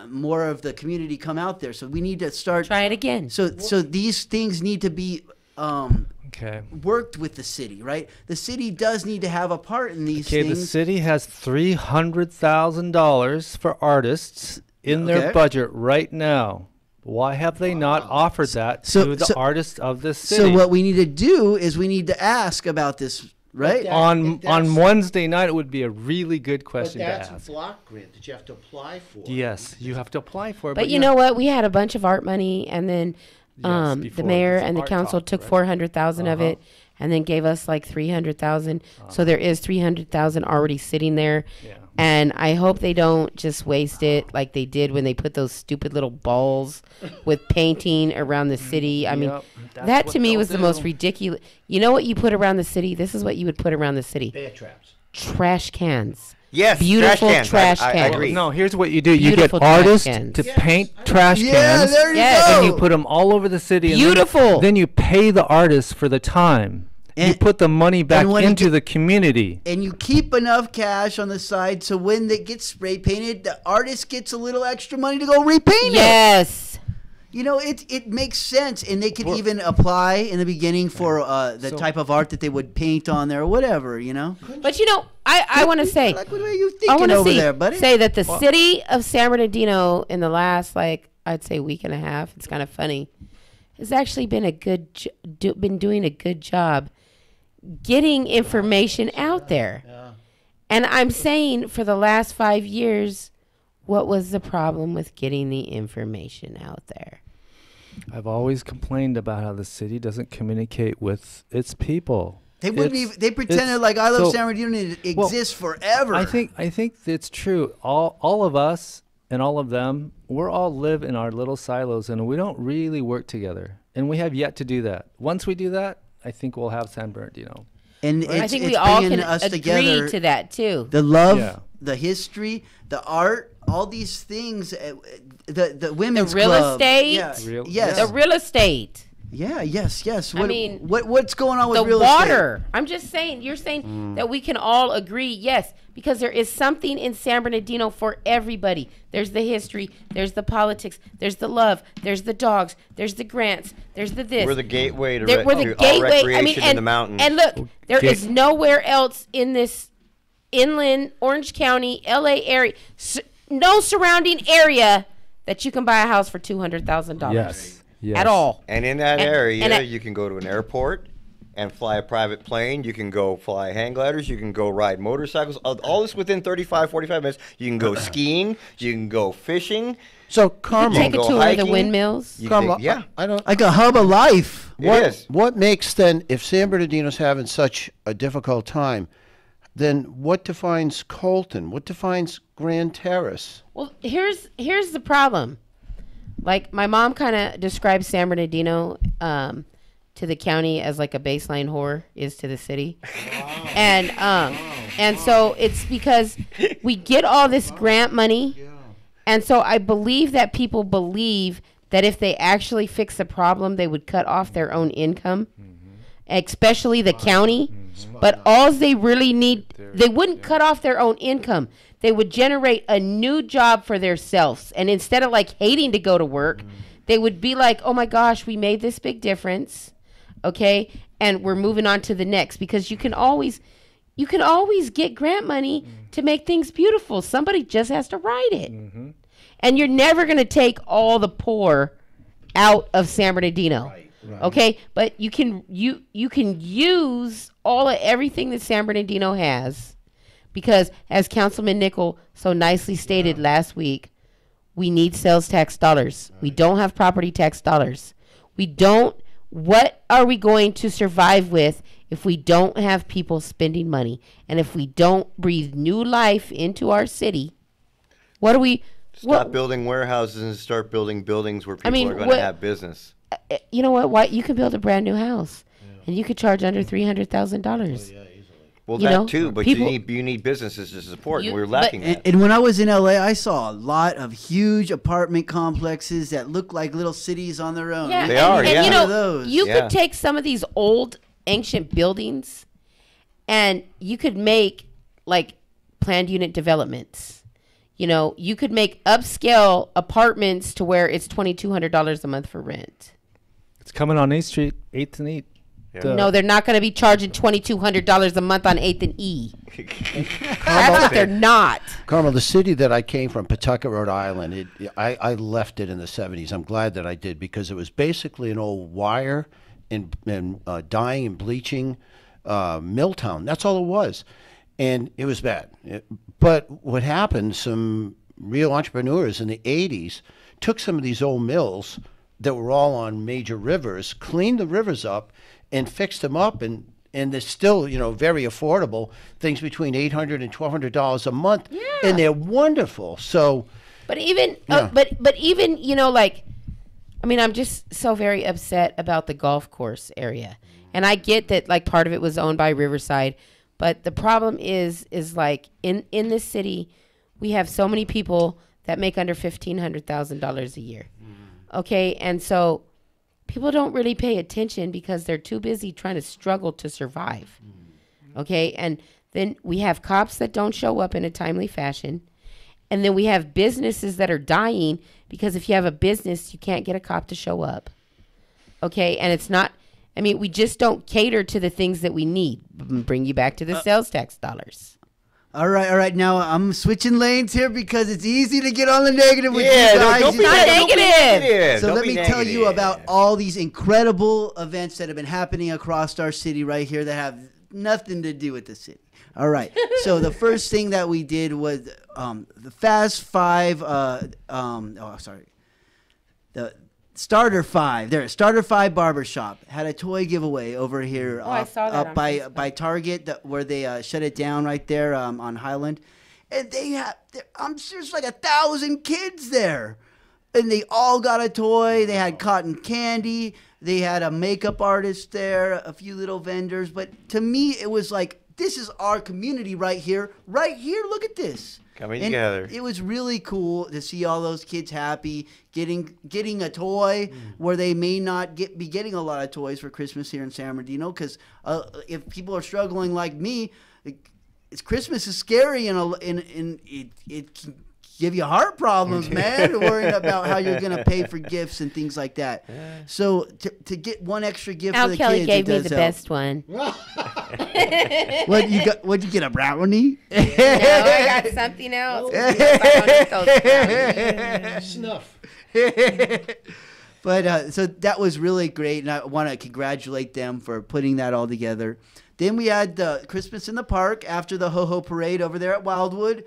more of the community come out there. So we need to start. Try it again. So these things need to be. Okay. Worked with the city, right? The city does need to have a part in these Okay, things. the city has $300,000 for artists in their Okay. budget right now. Why have they not offered that to the artists of this city? So what we need to do is we need to ask about this, right? on Wednesday night, it would be a really good But question to that's ask. a block grant that you have to apply for. Yes, you have to apply for it. But you know what? We had a bunch of art money, and then the before mayor this and the art council talk, took right? 400,000 of it, and then gave us like 300,000. So there is 300,000 already sitting there. Yeah. And I hope they don't just waste it like they did when they put those stupid little balls with painting around the city. I mean, Yep, that's that what to me they'll was the most do. ridiculous. You know what you put around the city? This is what you would put around the city. Bear traps. Trash cans. Yes, Beautiful trash trash cans. I cans. agree. No, here's what you do. You get Beautiful trash artists cans. to Yes, paint I know. trash Yeah, cans. there you Yes. go. And you put them all over the city. And Beautiful. then you pay the artists for the time. You And- put the money back when you into get- the community. And you keep enough cash on the side so when it gets spray painted, the artist gets a little extra money to go repaint it. Yes. You know, it makes sense, and they could even apply in the beginning for the type of art that they would paint on there or whatever. You know. But you know, I want to say, Like, what are you I thinking want to over there, buddy? say that the city of San Bernardino in the last, like, I'd say week and a half. It's kind of funny. Has actually been been doing a good job getting information out there. Yeah. And I'm saying for the last 5 years, what was the problem with getting the information out there? I've always complained about how the city doesn't communicate with its people. They wouldn't It's- even. They pretended it's- like I Love so- San Bernardino well, exists forever. I think it's true. All of us and all of them, we're all live in our little silos, and we don't really work together. And we have yet to do that. Once we do that, I think we'll have San Bernardino. And I it's, think it's we all bringing can us agree together. to that too. The love, Yeah. the history, the art, all these things. The women's real club. estate. Yeah. Yeah. The real estate. Yeah. Yes. I mean, what's going on with The real water. estate? I'm just saying, you're saying that we can all agree, yes, because there is something in San Bernardino for everybody. There's the history, there's the politics, there's the love, there's the dogs, there's the grants, there's the this. We're the gateway to, We're the to all gateway. recreation in the mountains. And look, there Ga- is nowhere else in this inland Orange County, LA area, no surrounding area that you can buy a house for $200,000. Yes. At all. And in that And- area, and I- you can go to an airport and fly a private plane. You can go fly hang gliders. You can go ride motorcycles. All this within 35, 45 minutes. You can go skiing. You can go fishing. So, Carmel, Take a go tour of the hiking. windmills. You Carmel, can, yeah. I don't. Like a hub of life. It is. What makes then, if San Bernardino's having such a difficult time, then what defines Colton? What defines Grand Terrace? Well, here's the problem. Like, my mom kind of describes San Bernardino to the county as like a baseline whore is to the city. And so it's because we get all this grant money. And so I believe that people believe that if they actually fix the problem, they would cut off their own income, especially the county. But all they really need, they wouldn't cut off their own income. They would generate a new job for themselves. And instead of like hating to go to work, they would be like, oh my gosh, we made this big difference. Okay. And we're moving on to the next, because you can always get grant money to make things beautiful. Somebody just has to write it. And you're never going to take all the poor out of San Bernardino. Okay? But you can use everything that San Bernardino has, because as Councilman Nickel so nicely stated last week, we need sales tax dollars. We don't have property tax dollars. What are we going to survive with if we don't have people spending money? And if we don't breathe new life into our city, what do we... Stop building warehouses and start building buildings where people mean, are going what- to have business. You know what? Why you can build a brand new house, and you could charge under $300,000. Well, You that know, too, but people- you need businesses to support, You- and we're but- lacking that. And when I was in LA, I saw a lot of huge apartment complexes that look like little cities on their own. Yeah, They and, are, and yeah. you One of know, those. you Yeah. could take some of these old ancient buildings, and you could make like planned unit developments. You know, you could make upscale apartments to where it's $2,200 a month for rent. It's coming on 8th Street, 8th and 8th. Yeah. No, they're not going to be charging $2,200 a month on 8th and E. That's what they're not. Carmel, the city that I came from, Pawtucket, Rhode Island, I left it in the 70s. I'm glad that I did, because it was basically an old wire and dyeing and bleaching mill town. That's all it was. And it was bad. But what happened, some real entrepreneurs in the 80s took some of these old mills that were all on major rivers, cleaned the rivers up, and fixed them up, and they're still, very affordable. Things between $800 and $1,200 a month, and they're wonderful. So, But even, Yeah. but even, I'm just so very upset about the golf course area, and I get that like part of it was owned by Riverside, but the problem is like in this city, we have so many people that make under $1,500,000 a year. Okay, and so people don't really pay attention because they're too busy trying to struggle to survive. Okay, and then we have cops that don't show up in a timely fashion. And then we have businesses that are dying because if you have a business, you can't get a cop to show up. Okay, and it's not, we just don't cater to the things that we need. Bring you back to the sales tax dollars. All right. Now I'm switching lanes here because it's easy to get on the negative with Yeah, you guys. don't be Not negative. negative. So Don't let be me tell you negative. about all these incredible events that have been happening across our city right here that have nothing to do with the city. All right. So the first thing that we did was the Fast Five. The Starter Five. There, Starter Five Barbershop had a toy giveaway over here. I saw that up on by Facebook. Target, where they shut it down right there on Highland, and there's like 1,000 kids there, and they all got a toy. They had cotton candy. They had a makeup artist there, a few little vendors. But to me, it was like, this is our community right here. Right here, look at this. Coming And together. it was really cool to see all those kids happy, getting a toy where they may not be getting a lot of toys for Christmas here in San Bernardino. Because if people are struggling like me, Christmas is scary and it can give you heart problems, man, worrying about how you're going to pay for gifts and things like that. So to get one extra gift for Al the Kelly kids, gave it me does the help. best one. What you got? What'd you get? A brownie? No, I got something else. I don't eat those brownies. Snuff. But so that was really great, and I want to congratulate them for putting that all together. Then we had the Christmas in the Park after the Ho-Ho Parade over there at Wildwood.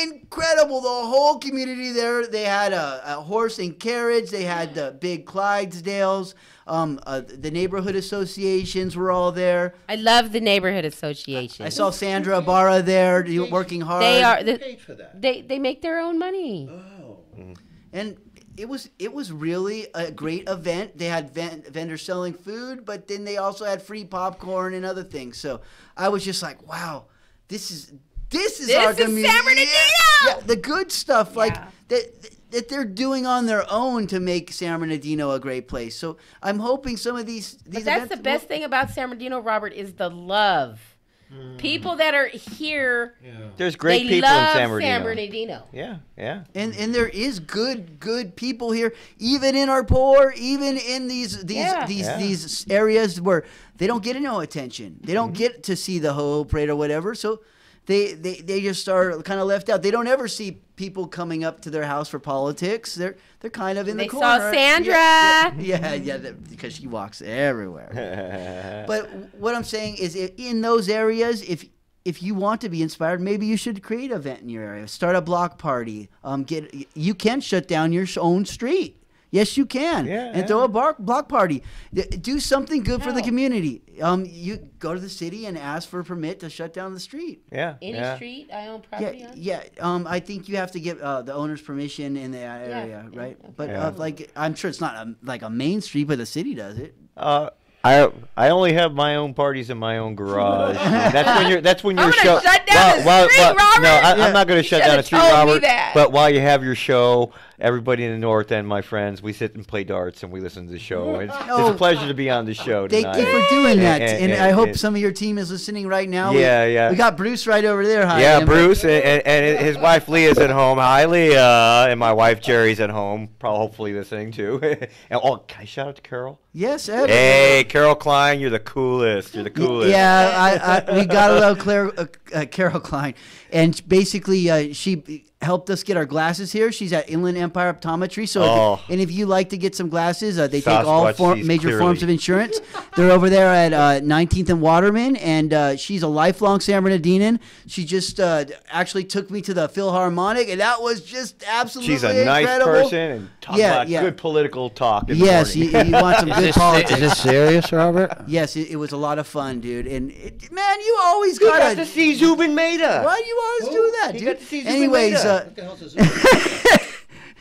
Incredible, the whole community there. They had a horse and carriage. They had the big Clydesdales. The neighborhood associations were all there. I love the neighborhood association. I saw Sandra Ibarra there working hard. They are. Who paid for that? They make their own money. Oh. And it was really a great event. They had vendors selling food, but then they also had free popcorn and other things. So I was just like, wow, this is our community. San Bernardino! Yeah, the good stuff like that they're doing on their own to make San Bernardino a great place. So I'm hoping some of these But that's events the best thing about San Bernardino, Robert, is the love. People that are here, There's great they people in love San Bernardino. San Bernardino. Yeah. And there is good people here, even in our poor, even in these areas where they don't get no attention. They don't get to see the Ho-Ho Parade or whatever. So they just are kind of left out. They don't ever see people coming up to their house for politics. They're kind of in the They corner. saw Sandra. Yeah, because she walks everywhere. But what I'm saying is, in those areas, if you want to be inspired, maybe you should create an event in your area. Start a block party. You can shut down your own street. Yes, you can. And throw a block party. Do something good for the community. You go to the city and ask for a permit to shut down the street. Any street I own property on? Yeah. I think you have to get the owner's permission in that area, right? But I'm sure it's not a main street, but the city does it. I only have my own parties in my own garage. That's when you're I'm gonna shut down the street, Robert. No, I'm not going to shut down the street, told me Robert. that. But while you have your show, everybody in the North End, my friends, we sit and play darts and we listen to the show. It's a pleasure to be on the show tonight. Thank you for doing that, And and I hope some of your team is listening right now. Yeah. We got Bruce right over there. Hi, Yeah, Em. Bruce and his wife Leah's at home. Hi, Leah, and my wife Jerry's at home, probably hopefully listening too. And can I shout out to Carol? Yes, Ed. Hey, Carol Klein, you're the coolest. You're the coolest. Yeah, we gotta love Carol Klein, and basically she helped us get our glasses here. She's at Inland Empire Optometry. So, if you like to get some glasses, they take all Sasquatch sees major clearly. forms of insurance. They're over there at 19th and Waterman, and she's a lifelong San Bernardinian. She just actually took me to the Philharmonic, and that was just absolutely She's a nice incredible. person and talk about good political talk. In the Yes, you morning. want some good politics. Is this serious, Robert? Yes, it was a lot of fun, dude. And man, you always You got gotta to see Zubin Mehta. Why do you always do that, You dude? got to see Zubin Anyways, Mehta. What the hell's this?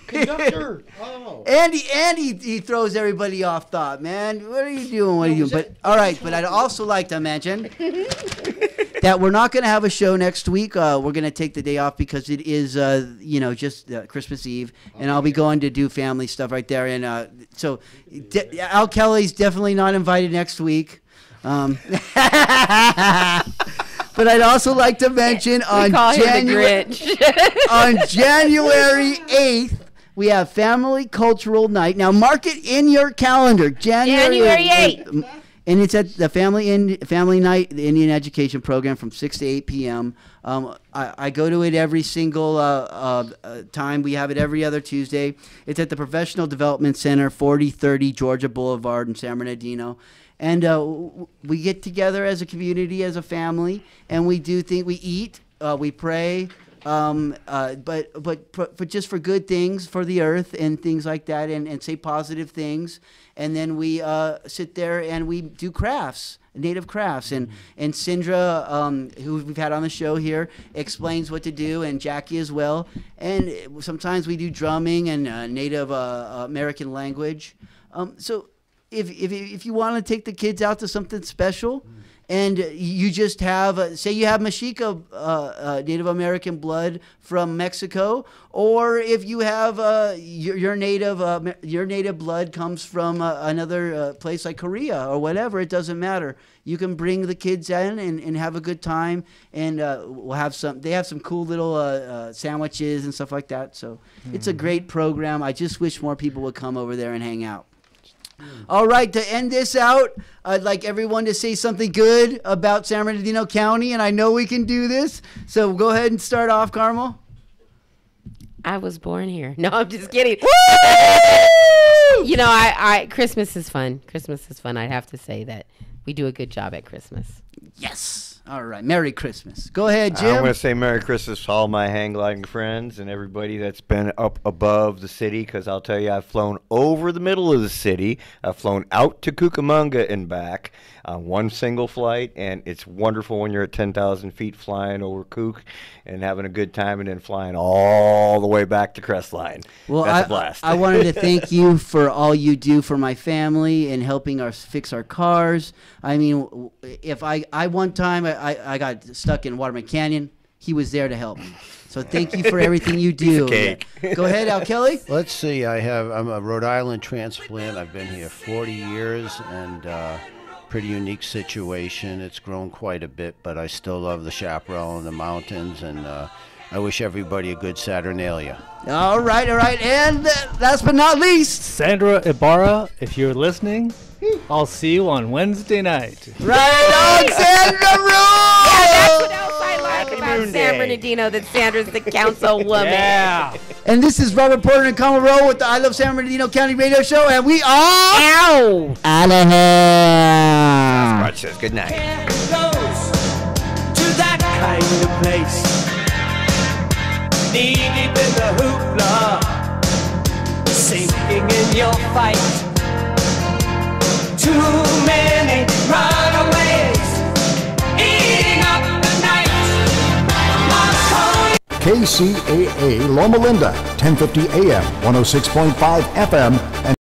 Conductor. Oh. Andy he throws everybody off thought, man. What are you doing? What are you doing? But all right, but I'd also like to mention that we're not going to have a show next week. We're going to take the day off because it is, just Christmas Eve, and I'll be going to do family stuff right there. And so Al Kelly's definitely not invited next week. But I'd also like to mention on January 8th, we have Family Cultural Night. Now, mark it in your calendar. January 8th. And it's at the Family Night, the Indian Education Program, from 6 to 8 p.m. I go to it every single time. We have it every other Tuesday. It's at the Professional Development Center, 4030 Georgia Boulevard in San Bernardino. And we get together as a community, as a family, and we eat, we pray, but just for good things, for the earth and things like that, and say positive things. And then we sit there and we do crafts, native crafts. And Sindra, who we've had on the show here, explains what to do, and Jackie as well. And sometimes we do drumming and Native American language. So if you want to take the kids out to something special, and you just have, say you have Mexica, Native American blood from Mexico, or if you have your native blood comes from another place like Korea or whatever, it doesn't matter. You can bring the kids in and have a good time, and we'll have some. They have some cool little sandwiches and stuff like that. So it's a great program. I just wish more people would come over there and hang out. All right, to end this out, I'd like everyone to say something good about San Bernardino County, and I know we can do this. So go ahead and start off, Carmel. I was born here. No, I'm just kidding. You know, I Christmas is fun. Christmas is fun. I have to say that we do a good job at Christmas. Yes. All right. Merry Christmas. Go ahead, Jim. I'm going to say Merry Christmas to all my hang gliding friends and everybody that's been up above the city, because I'll tell you, I've flown over the middle of the city. I've flown out to Cucamonga and back on one single flight, and it's wonderful when you're at 10,000 feet flying over Cook and having a good time, and then flying all the way back to Crestline. Well, that's a blast. I wanted to thank you for all you do for my family and helping us fix our cars. I mean, if I one time I got stuck in Waterman Canyon, he was there to help me. So thank you for everything you do. Go ahead, Al Kelly. Let's see. I'm a Rhode Island transplant. I've been here 40 years, and pretty unique situation. It's grown quite a bit, but I still love the chaparral and the mountains, and I wish everybody a good Saturnalia. All right. And last but not least, Sandra Ibarra, if you're listening, I'll see you on Wednesday night. Right on, Sandra Rule! Yeah, that's what else I like about San Bernardino, that Sandra's the councilwoman. Yeah. And this is Robert Porter and Carmel Rowe with the I Love San Bernardino County Radio Show, and we are out of here. Rod says good night. Goes to that kind of place, knee deep in the hoopla, sinking in your fight. Too many runaways eating up the night. KCAA Loma Linda, 1050 AM, 106.5 FM, and